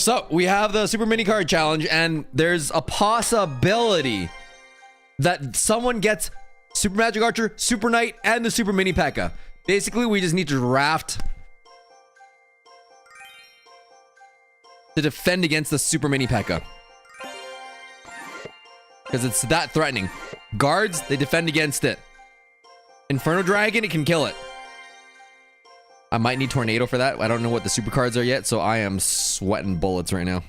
So we have the Super Mini Card Challenge, and there's a possibility that someone gets Super Magic Archer, Super Knight, and the Super Mini PEKKA. Basically, we just need to draft to defend against the Super Mini PEKKA. Because it's that threatening. Guards, they defend against it. Inferno Dragon, it can kill it. I might need Tornado for that. I don't know what the super cards are yet, so I am sweating bullets right now.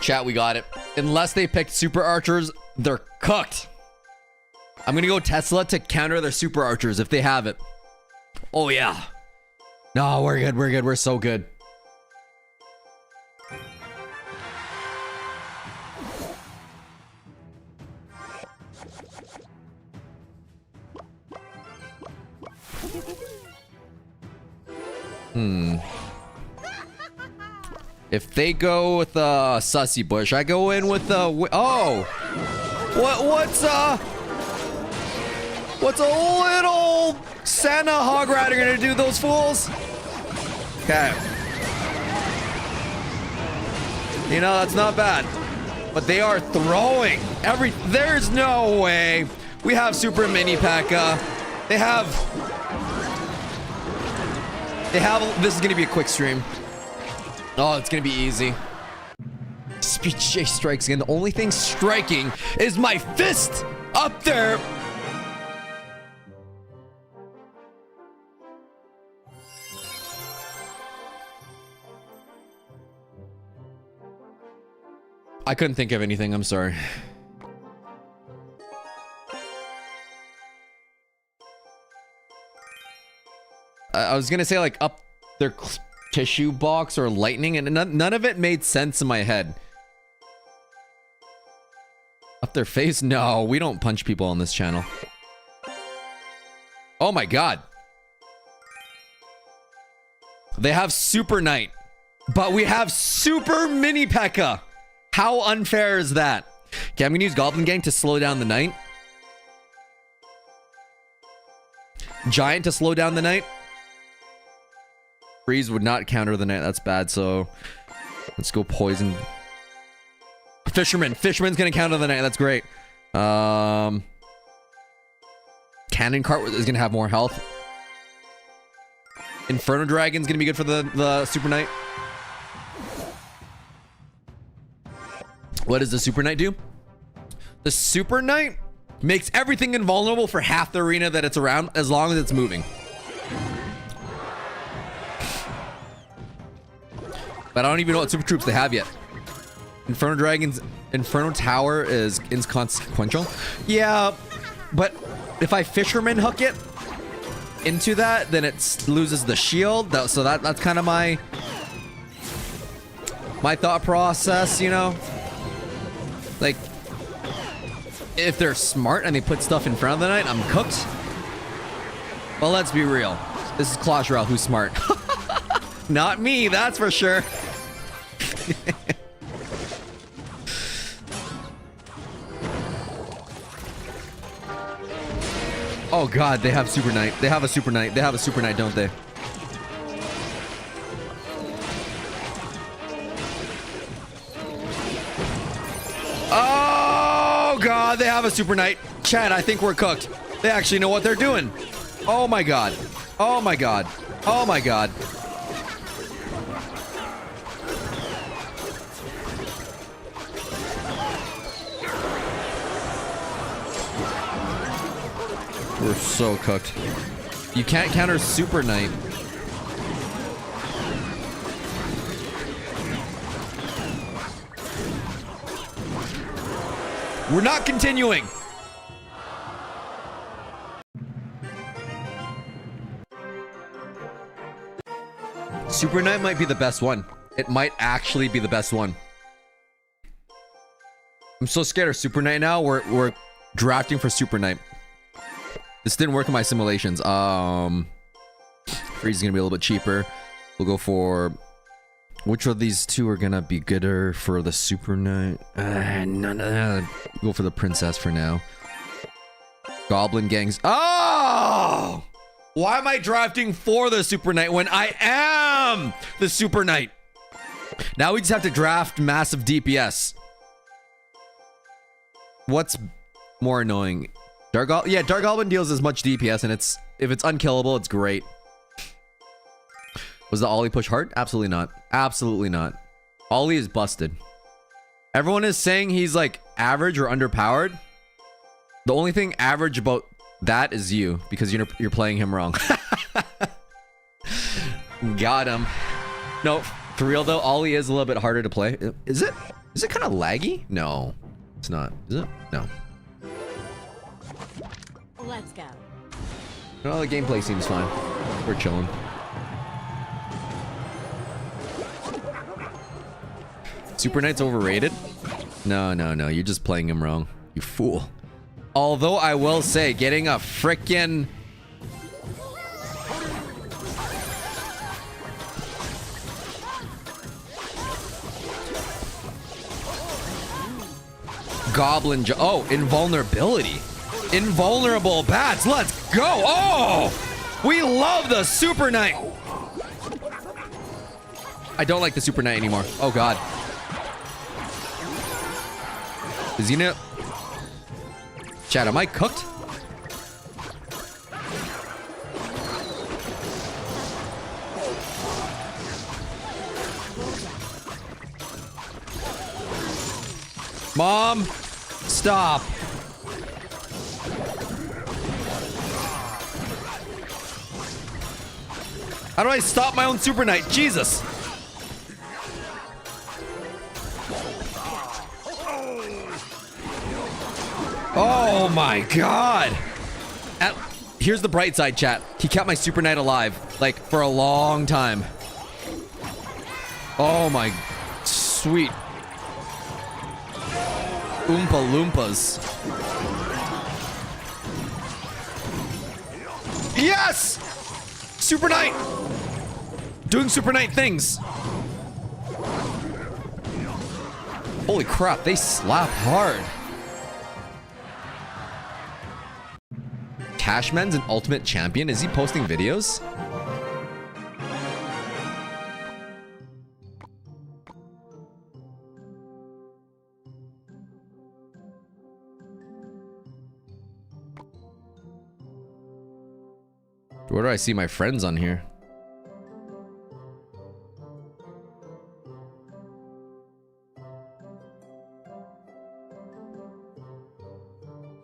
Chat, we got it. Unless they picked super archers, they're cooked. I'm gonna go Tesla to counter their super archers if they have it. Oh yeah. No, we're good, we're good, we're so good. If they go with Sussy Bush, I go in with oh, what's a little Santa Hog Rider gonna do, those fools? Okay, you know, that's not bad, but they are throwing there's no way. We have Super Mini PEKKA. They have this is gonna be a quick stream. Oh, it's gonna be easy. Speed Chase strikes again. The only thing striking is my fist up there. I couldn't think of anything. I'm sorry. I was gonna say like up their tissue box or lightning, and none of it made sense in my head. Up their face? No, we don't punch people on this channel. Oh my god. They have Super Knight, but we have Super Mini PEKKA. How unfair is that? Okay, I'm gonna use Goblin Gang to slow down the Knight. Giant to slow down the Knight. Freeze would not counter the Knight. That's bad. So let's go Poison. Fisherman. Fisherman's gonna counter the Knight. That's great. Cannon Cart is gonna have more health. Inferno Dragon's gonna be good for the Super Knight. What does the Super Knight do? The Super Knight makes everything invulnerable for half the arena that it's around, as long as it's moving. But I don't even know what super troops they have yet. Inferno Dragon's Inferno Tower is inconsequential. Yeah, but if I Fisherman hook it into that, then it loses the shield. So that's kind of my thought process, you know? Like, if they're smart and they put stuff in front of the Knight, I'm cooked. Well, let's be real. This is Clashroyale who's smart. Not me, that's for sure. Oh god, they have Super Knight. They have a Super Knight. They have a Super Knight, don't they? Oh god, they have a Super Knight. Chad, I think we're cooked. They actually know what they're doing. Oh my god. Oh my god. Oh my god. We're so cooked. You can't counter Super Knight. We're not continuing. Super Knight might be the best one. It might actually be the best one. I'm so scared of Super Knight now. We're drafting for Super Knight. This didn't work in my simulations. Freeze is gonna be a little bit cheaper. We'll go for which of these two are gonna be gooder for the Super Knight? Go for the Princess for now. Goblin Gangs. Oh! Why am I drafting for the Super Knight when I am the Super Knight? Now we just have to draft massive DPS. What's more annoying? Dark Goblin deals as much DPS, and if it's unkillable, it's great. Was the Ollie push hard? Absolutely not. Absolutely not. Ollie is busted. Everyone is saying he's like average or underpowered. The only thing average about that is you, because you're playing him wrong. Got him. No, for real though, Ollie is a little bit harder to play. Is it kind of laggy? No, it's not. Is it? No. Let's go. No, the gameplay seems fine. We're chilling. Super Knight's overrated? No. You're just playing him wrong. You fool. Although I will say, getting a frickin' Goblin oh, invulnerability. Invulnerable bats. Let's go. Oh, we love the Super Knight. I don't like the Super Knight anymore. Oh, God. Is he gonna... Chat, am I cooked? Mom, stop. How do I stop my own Super Knight? Jesus. Oh my God. Here's the bright side, chat. He kept my Super Knight alive, like, for a long time. Oh my sweet Oompa Loompas. Yes! Super Knight! Doing Super Knight things. Holy crap, they slap hard. Cashman's an ultimate champion. Is he posting videos? Where do I see my friends on here?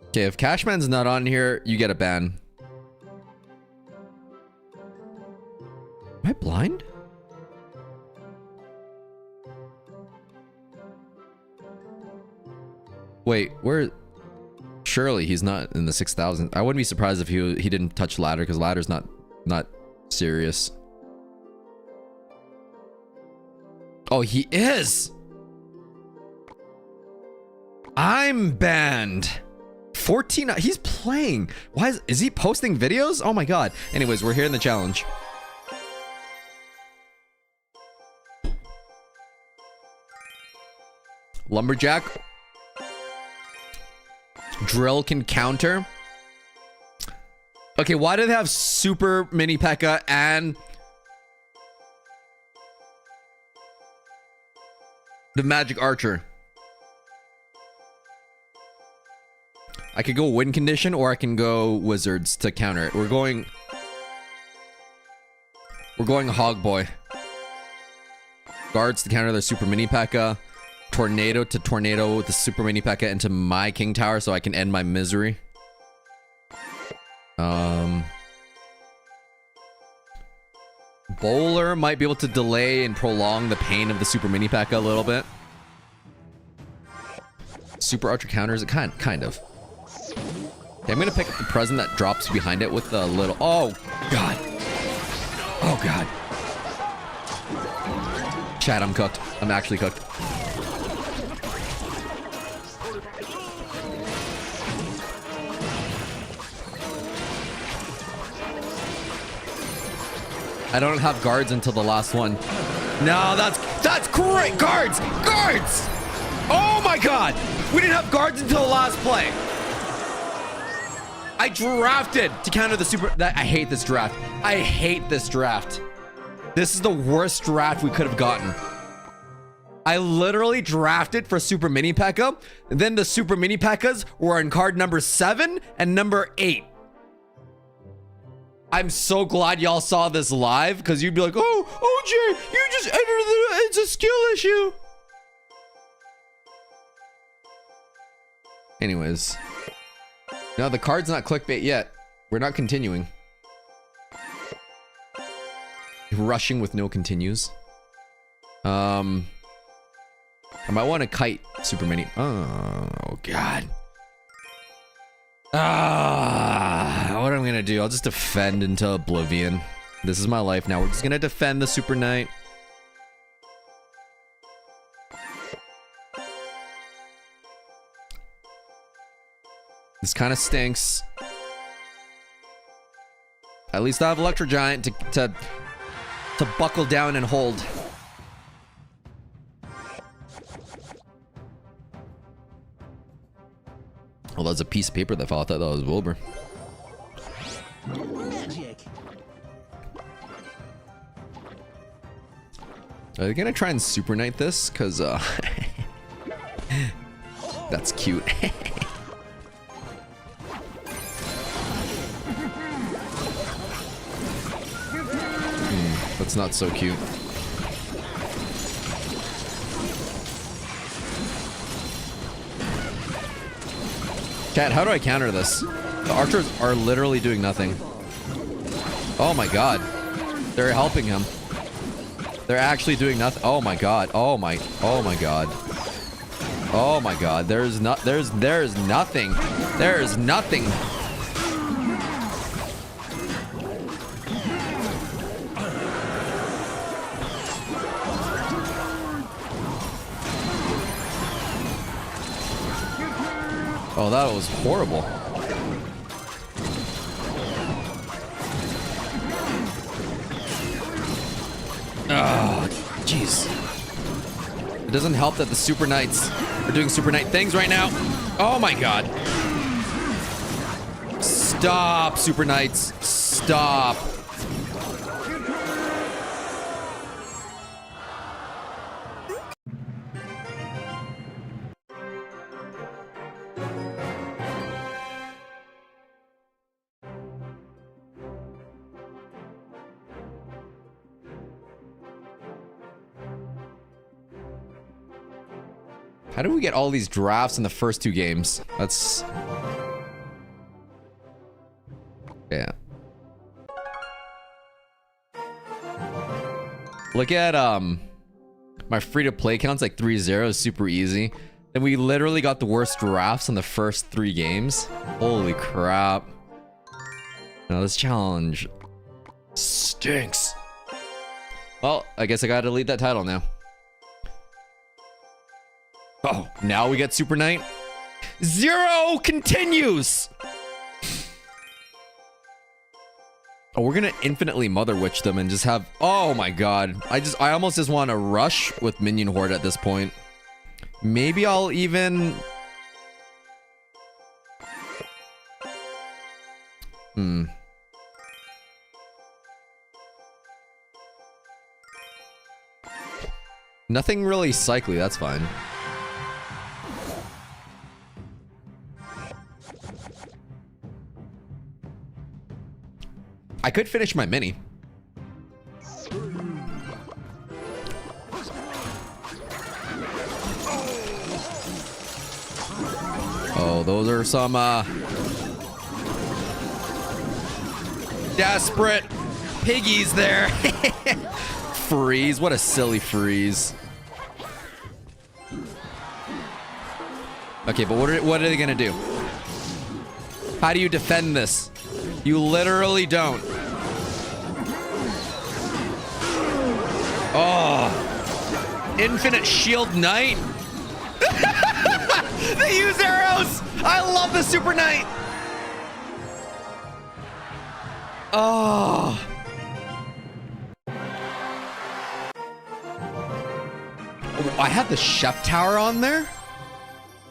Okay, if Cashman's not on here, you get a ban. Am I blind? Wait, where? Surely he's not in the 6,000. I wouldn't be surprised if he didn't touch ladder, because ladder's not serious. Oh, he is. I'm banned. 14. He's playing. Why is he posting videos? Oh my God. Anyways, we're here in the challenge. Lumberjack. Drill can counter. Okay, why do they have super mini PEKKA and the magic archer? I could go win condition, or I can go wizards to counter it. We're going hog boy. Guards to counter their super mini PEKKA. Tornado to tornado with the super mini PEKKA into my king tower so I can end my misery. Bowler might be able to delay and prolong the pain of the super mini PEKKA a little bit. Super archer counters it kind of. Okay, I'm gonna pick up the present that drops behind it with the little... Oh, God. Oh, God. Chat, I'm cooked. I'm actually cooked. I don't have guards until the last one. No, that's great. Guards! Guards! Oh, my God! We didn't have guards until the last play. I drafted to counter the super. I hate this draft. I hate this draft. This is the worst draft we could have gotten. I literally drafted for Super Mini P.E.K.K.A. And then the Super Mini P.E.K.K.As were on card number 7 and number 8. I'm so glad y'all saw this live because you'd be like, oh, OJ, you just entered it's a skill issue. Anyways. No, the card's not clickbait yet. We're not continuing. Rushing with no continues. I might want to kite Super Mini. Oh, God. What am I gonna do? I'll just defend into oblivion. This is my life now. We're just gonna defend the Super Knight. This kind of stinks. At least I have Electro Giant to buckle down and hold. Well, that's a piece of paper that fell. I thought that was Wilbur. Magic. Are they gonna try and Super Knight this? Cause that's cute. That's not so cute. Chat, how do I counter this? The archers are literally doing nothing. Oh my god. They're helping him. They're actually doing nothing. Oh my god. Oh my god. Oh my god. There's nothing. There's nothing. Oh, that was horrible. Oh, jeez. It doesn't help that the Super Knights are doing Super Knight things right now. Oh my god. Stop, Super Knights. Stop. How do we get all these drafts in the first 2 games? That's... yeah. Look at, my free-to-play account's like 3-0, super easy. And we literally got the worst drafts in the first 3 games. Holy crap. Now this challenge stinks. Well, I guess I gotta delete that title now. Oh, now we get Super Knight. 0 continues. Oh, we're gonna infinitely Mother Witch them and just have... oh my god. I almost just want to rush with Minion Horde at this point. Maybe I'll even... Nothing really cycly, that's fine. I could finish my mini. Oh, those are some desperate piggies there. Freeze, what a silly freeze. Okay, but what are they gonna do? How do you defend this? You literally don't. Oh, Infinite Shield Knight. They use arrows. I love the Super Knight. Oh. I had the Chef Tower on there.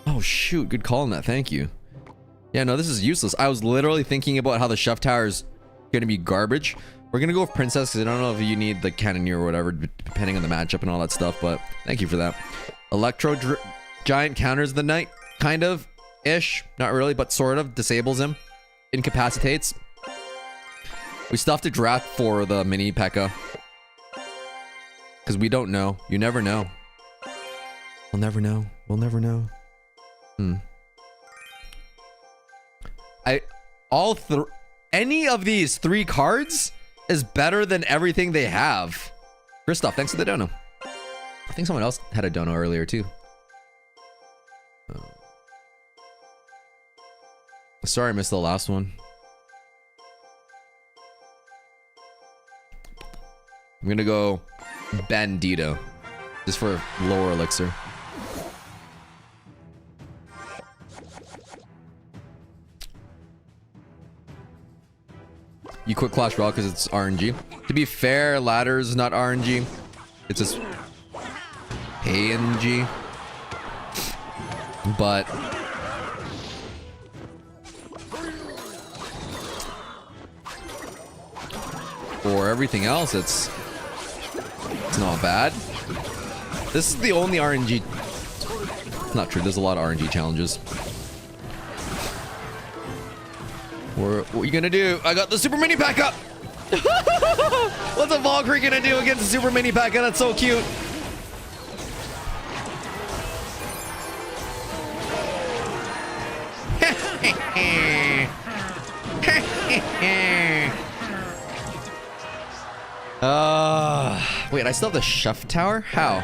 Oh shoot, good call on that. Thank you. Yeah, no, this is useless. I was literally thinking about how the chef tower is gonna be garbage. We're gonna go with princess because I don't know if you need the cannoneer or whatever, depending on the matchup and all that stuff. But thank you for that. Electro giant counters the knight, kind of ish, not really, but sort of disables him, incapacitates. We still have to draft for the mini P.E.K.K.A. because we don't know. You never know. We'll never know. We'll never know. Any of these 3 cards is better than everything they have. Christoph, thanks for the dono. I think someone else had a dono earlier too. Sorry I missed the last one. I'm gonna go Bandito just for lower elixir. You quit Clash Royale because it's RNG. To be fair, ladder's not RNG. It's just PNG. But for everything else, it's not bad. This is the only RNG. It's not true. There's a lot of RNG challenges. What are you gonna do? I got the super mini P.E.K.K.A. What's a Valkyrie gonna do against the super mini P.E.K.K.A? That's so cute. Wait, I still have the chef tower? How?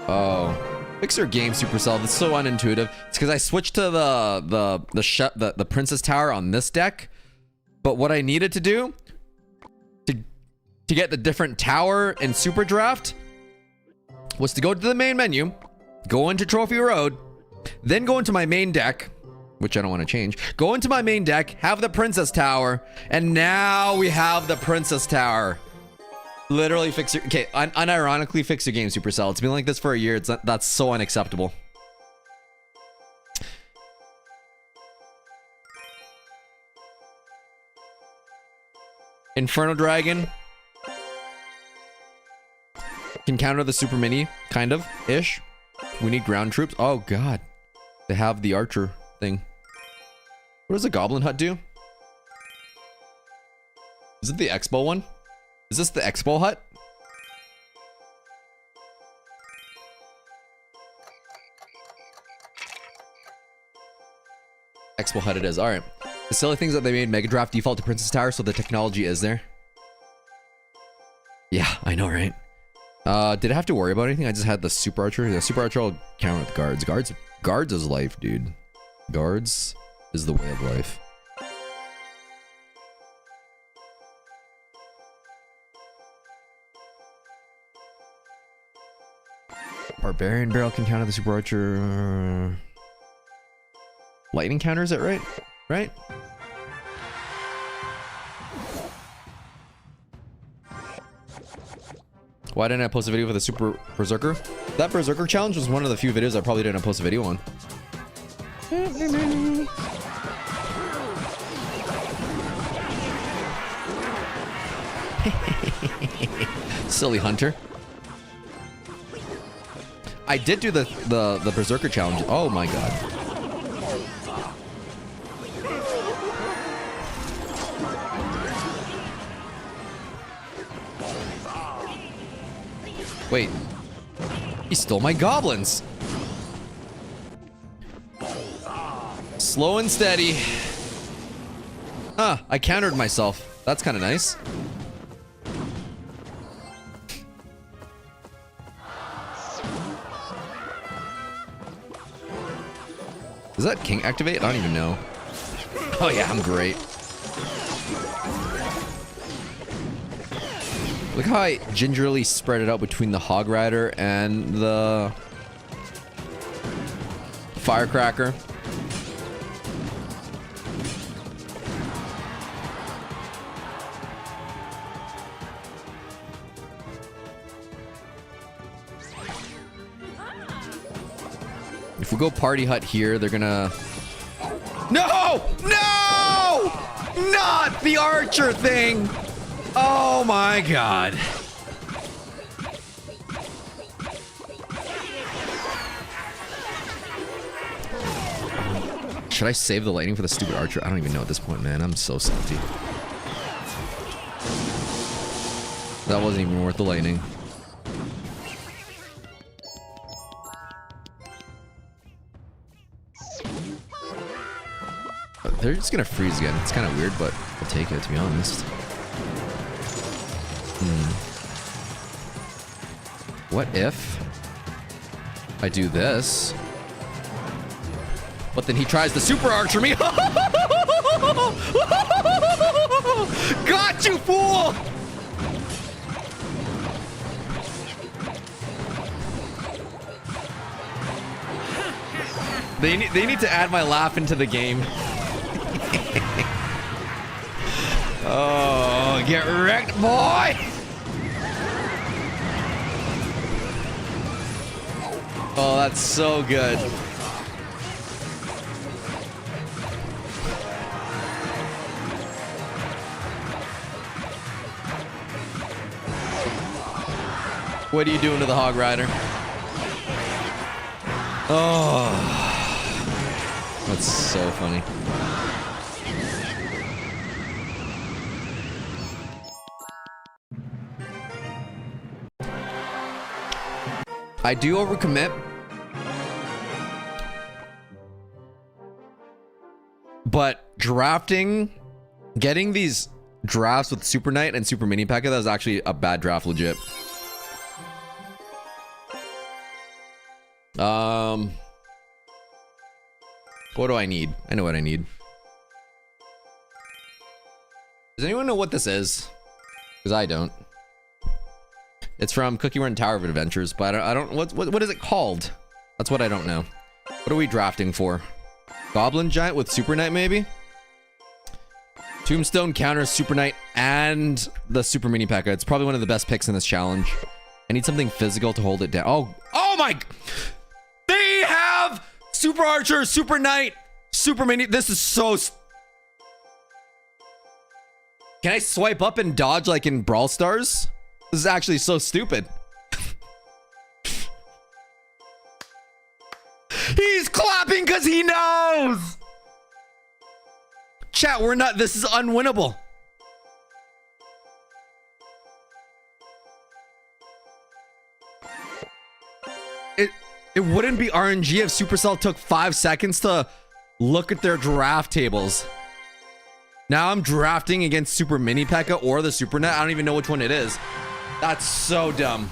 Oh. Fix your game, Supercell. That's so unintuitive. It's because I switched to the princess tower on this deck. But what I needed to do to get the different tower in Super Draft was to go to the main menu, go into Trophy Road, then go into my main deck, which I don't want to change. Go into my main deck, have the princess tower, and now we have the princess tower. Literally fix your... Okay, unironically fix your game, Supercell. It's been like this for a year. That's so unacceptable. Inferno Dragon can counter the super mini, kind of, ish. We need ground troops. Oh, God. They have the archer thing. What does the Goblin Hut do? Is it the Expo one? Is this the Expo Hut? Expo Hut it is. Alright. The silly things that they made Mega Draft default to Princess Tower, so the technology is there. Yeah, I know, right? Did I have to worry about anything? I just had the Super Archer. The Super Archer will counter with guards. Guards is life, dude. Guards is the way of life. Barbarian Barrel can counter the Super Archer. Lightning counter, is it right? Right? Why didn't I post a video for the Super Berserker? That Berserker challenge was one of the few videos I probably didn't post a video on. Silly hunter. I did do the Berserker challenge. Oh my god. Wait. He stole my goblins. Slow and steady. I countered myself. That's kind of nice. Does that king activate? I don't even know. Oh yeah, I'm great. Look how I gingerly spread it out between the Hog Rider and the Firecracker. If we go Party Hut here, they're gonna No! No! Not the archer thing! Oh my god. Should I save the lightning for the stupid archer? I don't even know at this point, man. I'm so salty. That wasn't even worth the lightning. They're just gonna freeze again. It's kind of weird, but I'll take it, to be honest. What if I do this? But then he tries to super archer me. Got you, fool! They need to add my laugh into the game. Oh, get wrecked, boy! Oh, that's so good. What are you doing to the Hog Rider? Oh, that's so funny. I do overcommit, but drafting, getting these drafts with Super Knight and Super Mini PEKKA, that was actually a bad draft, legit. What do I need? I know what I need. Does anyone know what this is? Because I don't. It's from Cookie Run Tower of Adventures, but I don't what is it called? That's what I don't know. What are we drafting for? Goblin Giant with Super Knight, maybe? Tombstone counters Super Knight and the Super Mini PEKKA. It's probably one of the best picks in this challenge. I need something physical to hold it down. Oh my! They have Super Archer, Super Knight, Super Mini. This is so. Can I swipe up and dodge like in Brawl Stars? This is actually so stupid. He's clapping because he knows. Chat, we're not. This is unwinnable. It wouldn't be RNG if Supercell took 5 seconds to look at their draft tables. Now I'm drafting against Super Mini PEKKA or the Super Net. I don't even know which one it is. That's so dumb.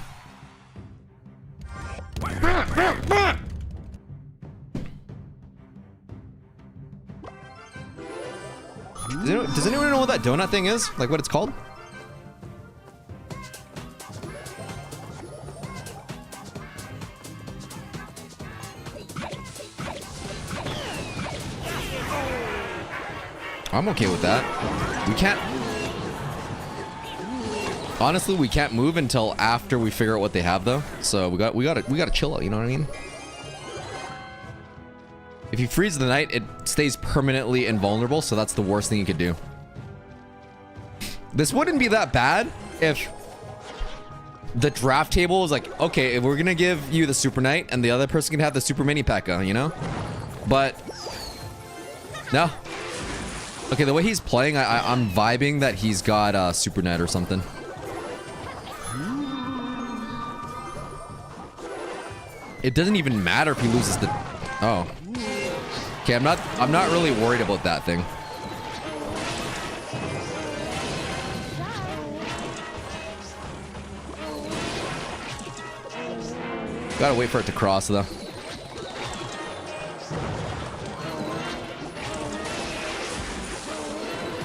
Does anyone know what that donut thing is? Like what it's called? I'm okay with that. We can't. Honestly, we can't move until after we figure out what they have, though. So we gotta chill out. You know what I mean? If you freeze the Knight, it stays permanently invulnerable. So that's the worst thing you could do. This wouldn't be that bad if the draft table was like, okay, we're gonna give you the Super Knight, and the other person can have the Super Mini PEKKA. You know? But no. Okay, the way he's playing, I'm vibing that he's got Super Knight or something. It doesn't even matter if he loses the. Oh. Okay, I'm not really worried about that thing. Gotta wait for it to cross though.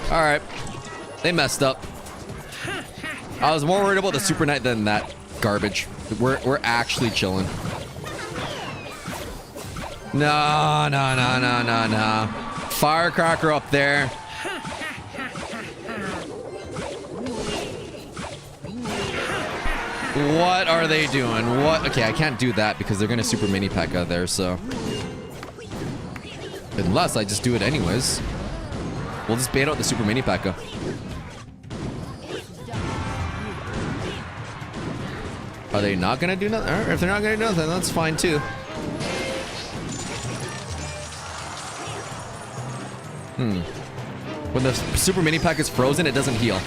All right, they messed up. I was more worried about the Super Knight than that garbage. We're actually chilling. No. Firecracker up there. What are they doing? What? Okay, I can't do that because they're gonna Super Mini PEKKA there, so. Unless I just do it anyways. We'll just bait out the Super Mini P.E.K.K.A. Are they not gonna do nothing? Or if they're not gonna do nothing, that's fine too. When the Super Mini P.E.K.K.A. is frozen, it doesn't heal.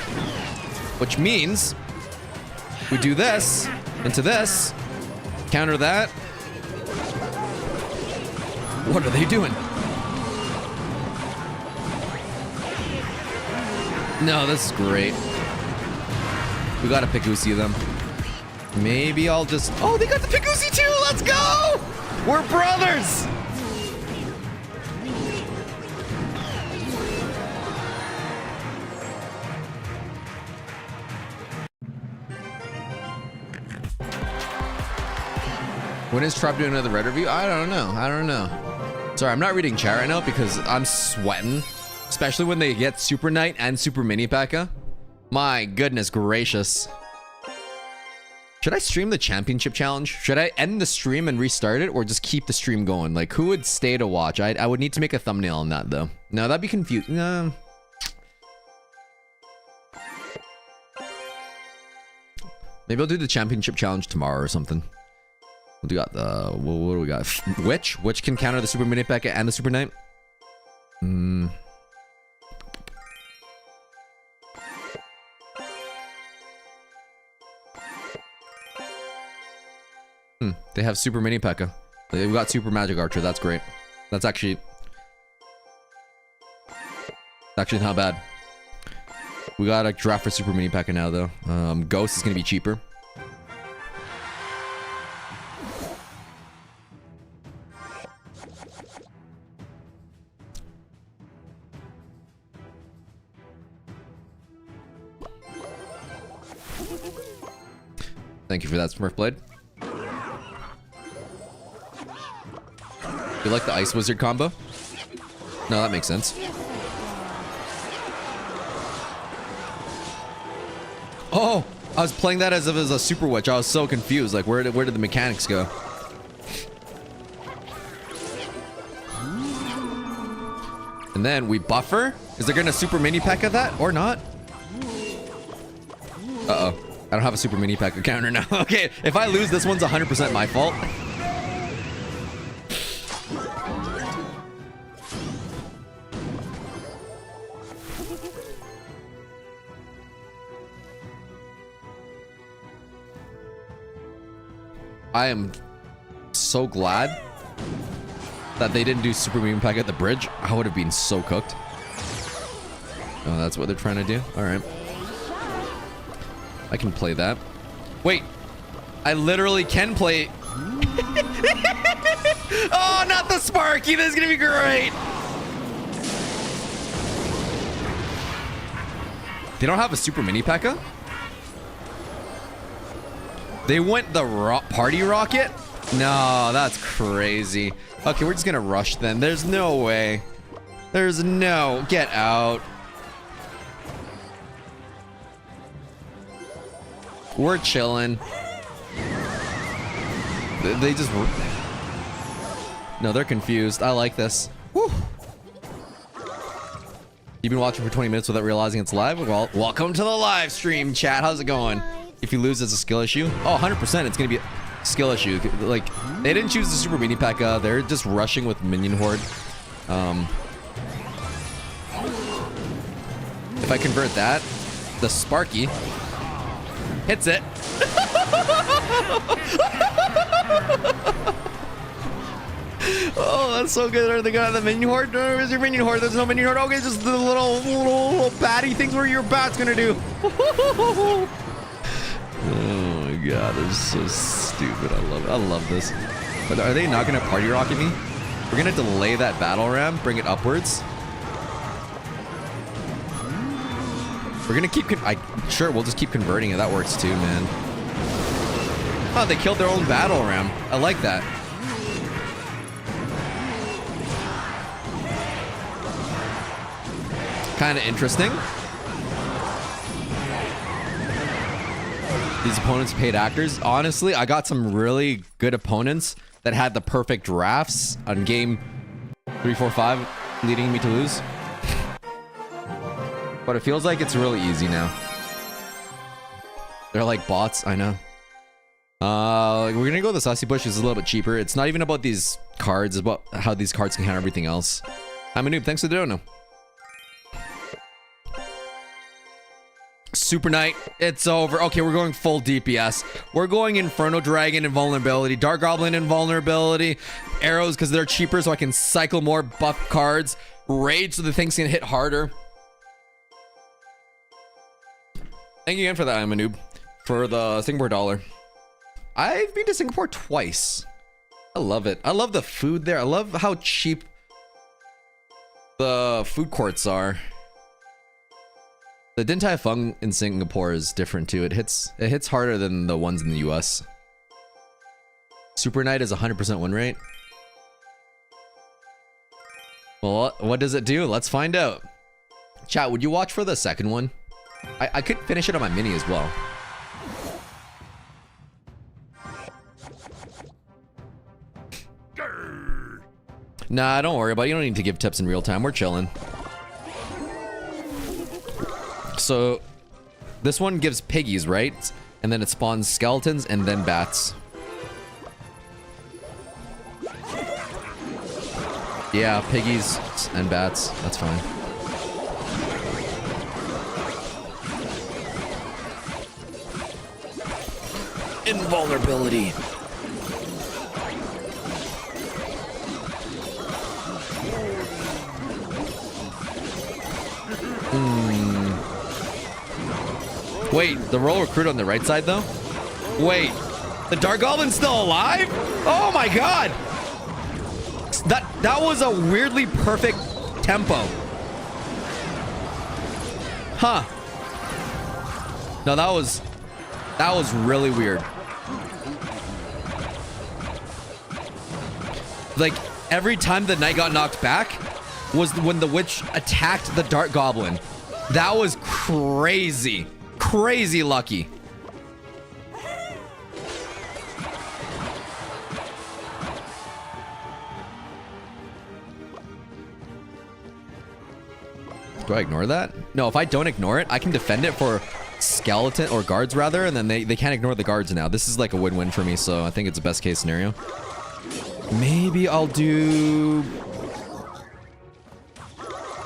Which means we do this into this, counter that. What are they doing? No, this is great. We gotta Pikusi them. Maybe I'll just... Oh, they got the Pikusi too! Let's go! We're brothers! When is Trop doing another Red review? I don't know. I don't know. Sorry, I'm not reading chat right now because I'm sweating. Especially when they get Super Knight and Super Mini P.E.K.K.A. My goodness gracious. Should I stream the championship challenge? Should I end the stream and restart it or just keep the stream going? Like, who would stay to watch? I would need to make a thumbnail on that, though. No, that'd be confusing. No. Maybe I'll do the championship challenge tomorrow or something. We got the... What do we got? Which can counter the Super Mini P.E.K.K.A. and the Super Knight? They have Super Mini P.E.K.K.A. We got Super Magic Archer. That's great. That's actually not bad. We got a draft for Super Mini P.E.K.K.A. now, though. Ghost is going to be cheaper. Thank you for that, Smurf Blade. You like the Ice Wizard combo? No, that makes sense. Oh, I was playing that as if it was a Super Witch. I was so confused. Like, where did the mechanics go? And then we buffer. Is there gonna Super Mini P.E.K.K.A. that or not? Uh-oh. I don't have a Super Mini P.E.K.K.A. counter now. Okay, if I lose, this one's 100% my fault. I am so glad that they didn't do Super Mini P.E.K.K.A. at the bridge. I would have been so cooked. Oh, that's what they're trying to do? All right. I can play that. Wait. I literally can play... Oh, not the Sparky. This is going to be great. They don't have a Super Mini P.E.K.K.A.? They went the party rocket? No, that's crazy. Okay, we're just gonna rush then. There's no way. There's no... Get out. We're chilling. They just... No, they're confused. I like this. Whew. You've been watching for 20 minutes without realizing it's live? Well, welcome to the live stream, chat. How's it going? If you lose, it's a skill issue. Oh, 100%. It's going to be a skill issue. Like, they didn't choose the Super Mini P.E.K.K.A. They're just rushing with Minion Horde. If I convert that, the Sparky hits it. Oh, that's so good. Are they got the Minion Horde? Where's your Minion Horde? There's no Minion Horde. Okay, just the little batty things where your bat's going to do. Oh my god, this is so stupid. I love this. But are they not gonna party rocket me? We're gonna delay that battle ram, bring it upwards. We're gonna keep sure, we'll just keep converting it. That works too, man. Oh, they killed their own battle ram. I like that. Kind of interesting. These opponents paid actors. Honestly, I got some really good opponents that had the perfect drafts on game 3, 4, 5, leading me to lose. But it feels like it's really easy now. They're like bots, I know. We're gonna go with the Saucy Bush. It's a little bit cheaper. It's not even about these cards, it's about how these cards can counter everything else. I'm a noob, thanks for the dono. Super Knight, it's over. Okay, we're going full DPS. We're going Inferno Dragon Invulnerability, Dark Goblin Invulnerability, Arrows because they're cheaper so I can cycle more buff cards, Rage so the things can hit harder. Thank you again for that, I'm a noob. For the Singapore dollar. I've been to Singapore twice. I love it. I love the food there. I love how cheap the food courts are. The Din Tai Fung in Singapore is different too. It hits harder than the ones in the US. Super Knight is 100% win rate. Well, what does it do? Let's find out. Chat, would you watch for the second one? I could finish it on my mini as well. Nah, don't worry about it. You don't need to give tips in real time. We're chilling. So, this one gives piggies, right? And then it spawns skeletons and then bats. Yeah, piggies and bats. That's fine. Invulnerability. Wait, the roll recruit on the right side though? Wait, the Dark Goblin's still alive? Oh my god! That was a weirdly perfect tempo. Huh. No, that was really weird. Like, every time the knight got knocked back was when the witch attacked the Dark Goblin. That was crazy. Crazy lucky. Do I ignore that? No, if I don't ignore it, I can defend it for skeleton or guards rather, and then they can't ignore the guards now. This is like a win-win for me, so I think it's a best case scenario. Maybe I'll do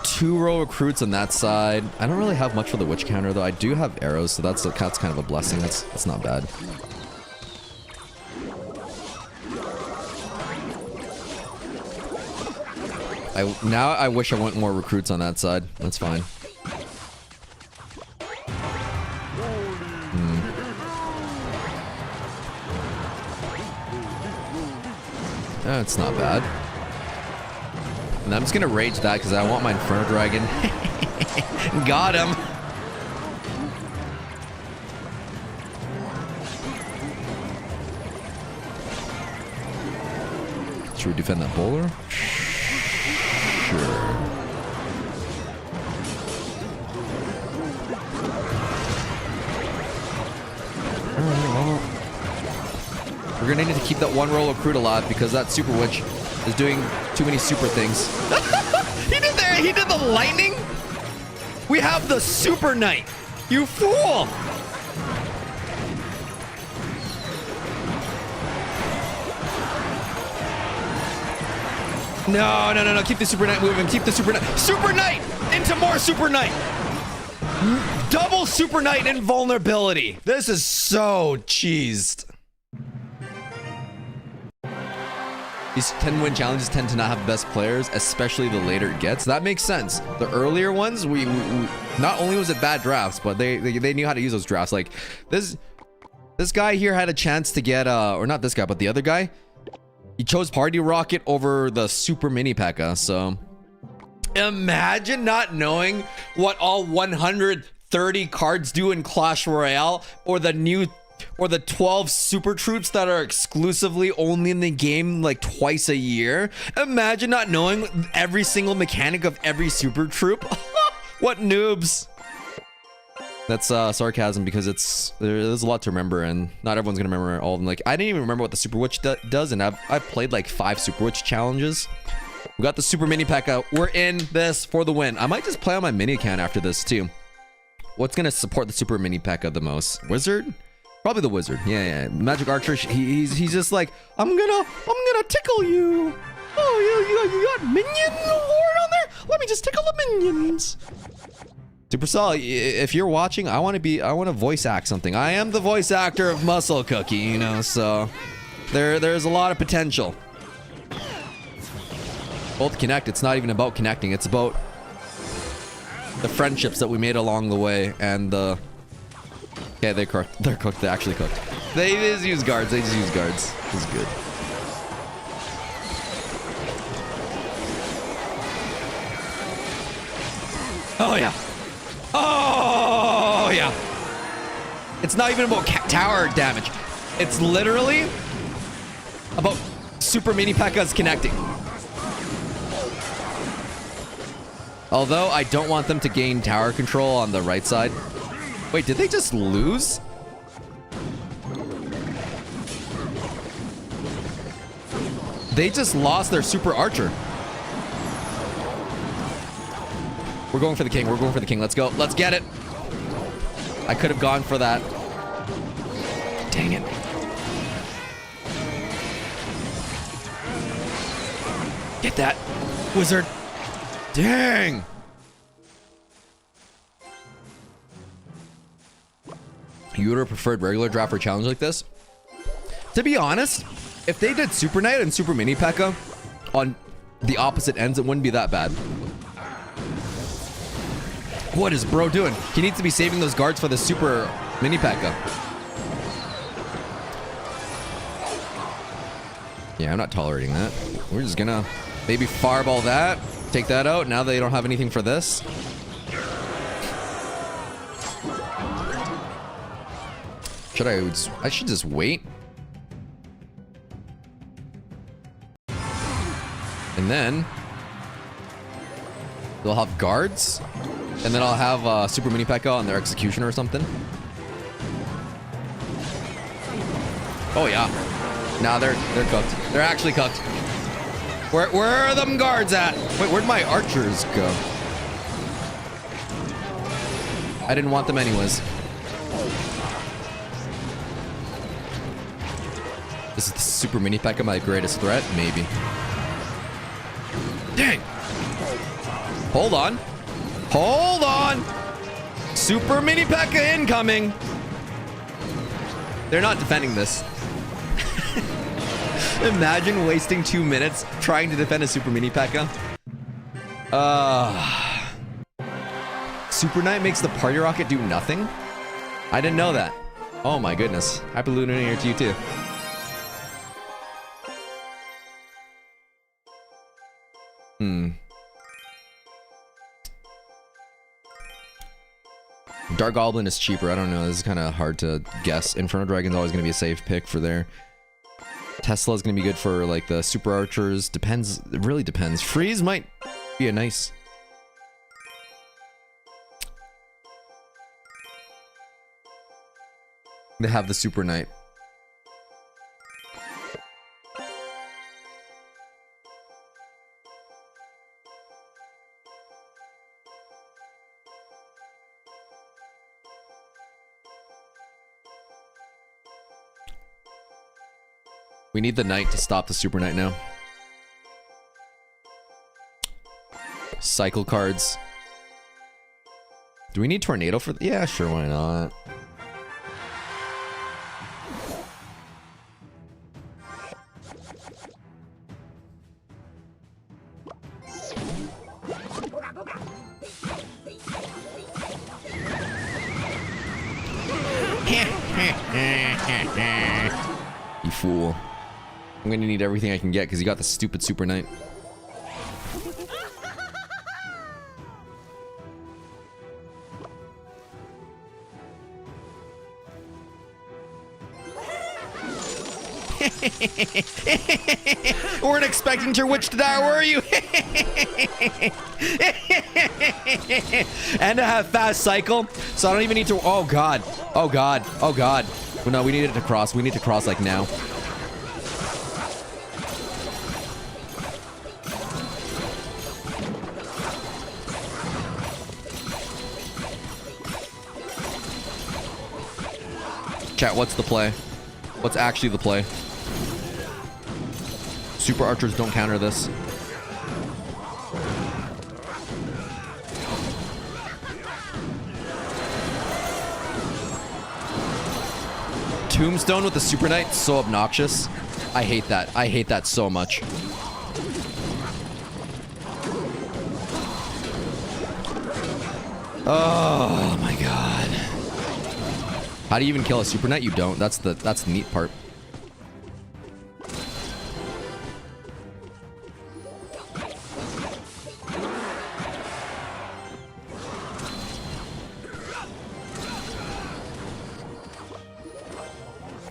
2 row recruits on that side. I don't really have much for the witch counter though. I do have arrows, so that's kind of a blessing. That's not bad. Now I wish I went more recruits on that side. That's fine. That's not bad. And I'm just gonna rage that because I want my Inferno Dragon. Got him. Should we defend that bowler? Sure. We're gonna need to keep that one roll of recruit alive because that Super Witch is doing too many super things. He did the lightning? We have the Super Knight. You fool! No. Keep the Super Knight moving. Keep the Super Knight. Super Knight! Into more Super Knight! Double Super Knight invulnerability. This is so cheesed. These 10-win challenges tend to not have the best players, especially the later it gets. That makes sense. The earlier ones, we not only was it bad drafts, but they knew how to use those drafts. Like this guy here had a chance to get or not this guy, but the other guy. He chose Party Rocket over the Super Mini PEKKA. So imagine not knowing what all 130 cards do in Clash Royale, or the 12 super troops that are exclusively only in the game like twice a year. Imagine not knowing every single mechanic of every super troop. What noobs. That's sarcasm because there's a lot to remember and not everyone's gonna remember all of them. Like I didn't even remember what the Super Witch does, and I've played like 5 Super Witch challenges. We got the super mini P.E.K.K.A. We're in this for the win. I might just play on my mini account after this too. What's gonna support the super mini P.E.K.K.A. the most? Wizard? Probably the wizard. Yeah. Magic archer. He's just like, I'm gonna tickle you. Oh, you got minion lord on there? Let me just tickle the minions. Supercell, if you're watching, I want to voice act something. I am the voice actor of Muscle Cookie, you know, so there's a lot of potential. Both connect. It's not even about connecting. It's about the friendships that we made along the way and the. Okay, they're cooked. They're cooked. They actually cooked. They just use guards. It's good. Oh yeah. Oh yeah. It's not even about tower damage. It's literally about super mini P.E.K.K.A's connecting. Although I don't want them to gain tower control on the right side. Wait, did they just lose? They just lost their super archer. We're going for the king. We're going for the king. Let's go. Let's get it. I could have gone for that. Dang it. Get that, wizard. Dang. You would have preferred regular draft or challenge like this? To be honest, if they did Super Knight and Super Mini P.E.K.K.A. on the opposite ends, it wouldn't be that bad. What is bro doing? He needs to be saving those guards for the Super Mini P.E.K.K.A. Yeah, I'm not tolerating that. We're just gonna maybe fireball that. Take that out. Now they don't have anything for this. I should just wait. And then they'll have guards. And then I'll have Super Mini P.E.K.K.A. on their executioner or something. Oh yeah. Nah, they're cooked. They're actually cooked. Where are them guards at? Wait, where'd my archers go? I didn't want them anyways. Is the Super Mini P.E.K.K.A. my greatest threat? Maybe. Dang. Hold on. Hold on. Super Mini P.E.K.K.A. incoming. They're not defending this. Imagine wasting 2 minutes trying to defend a Super Mini P.E.K.K.A. Super Knight makes the party rocket do nothing? I didn't know that. Oh my goodness. Happy Lunar New Year to you too. Dark Goblin is cheaper. I don't know. This is kind of hard to guess. Inferno Dragon's always going to be a safe pick for there. Tesla's going to be good for like the super archers. Depends. It really depends. Freeze might be a nice. They have the Super Knight. We need the knight to stop the Super Knight now. Cycle cards. Do we need tornado for? Yeah, sure, why not? You fool. I'm gonna need everything I can get because you got the stupid Super Knight. Weren't expecting your witch to die, were you? And to have fast cycle, so I don't even need to. Oh god, oh god, oh god. Well, no, we need it to cross. We need to cross like now. Chat, what's the play? What's actually the play? Super archers don't counter this. Tombstone with the Super Knight, so obnoxious. I hate that. I hate that so much. Oh my god. How do you even kill a Super Knight? You don't. That's the neat part.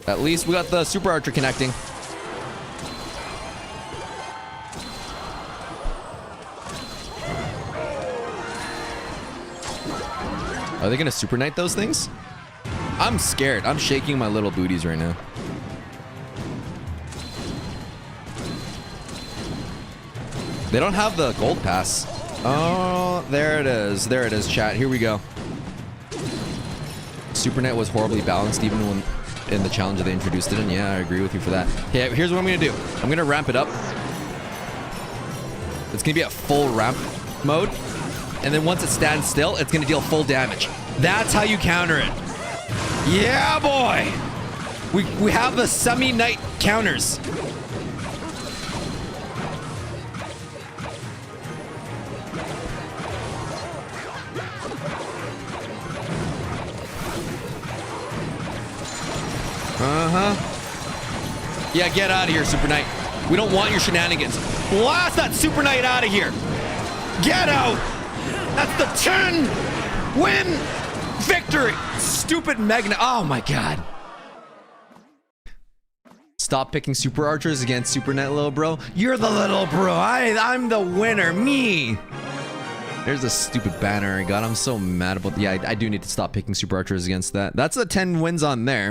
At least we got the Super Archer connecting. Are they gonna Super Knight those things? I'm scared. I'm shaking my little booties right now. They don't have the gold pass. Oh, there it is. There it is, chat. Here we go. Super Knight was horribly balanced even when in the challenge that they introduced it in. Yeah, I agree with you for that. Okay, here's what I'm gonna do. I'm gonna ramp it up. It's gonna be at full ramp mode. And then once it stands still, it's gonna deal full damage. That's how you counter it. Yeah, boy! We have the semi-knight counters. Uh-huh. Yeah, get out of here, Super Knight. We don't want your shenanigans. Blast that Super Knight out of here. Get out! That's the 10-win victory! Stupid Magna. Oh my god. Stop picking Super Archers against Super Knight, little bro. You're the little bro. I'm the winner. Me. There's a stupid banner I got. I'm so mad about. Yeah, I do need to stop picking Super Archers against that. That's a 10 wins on there.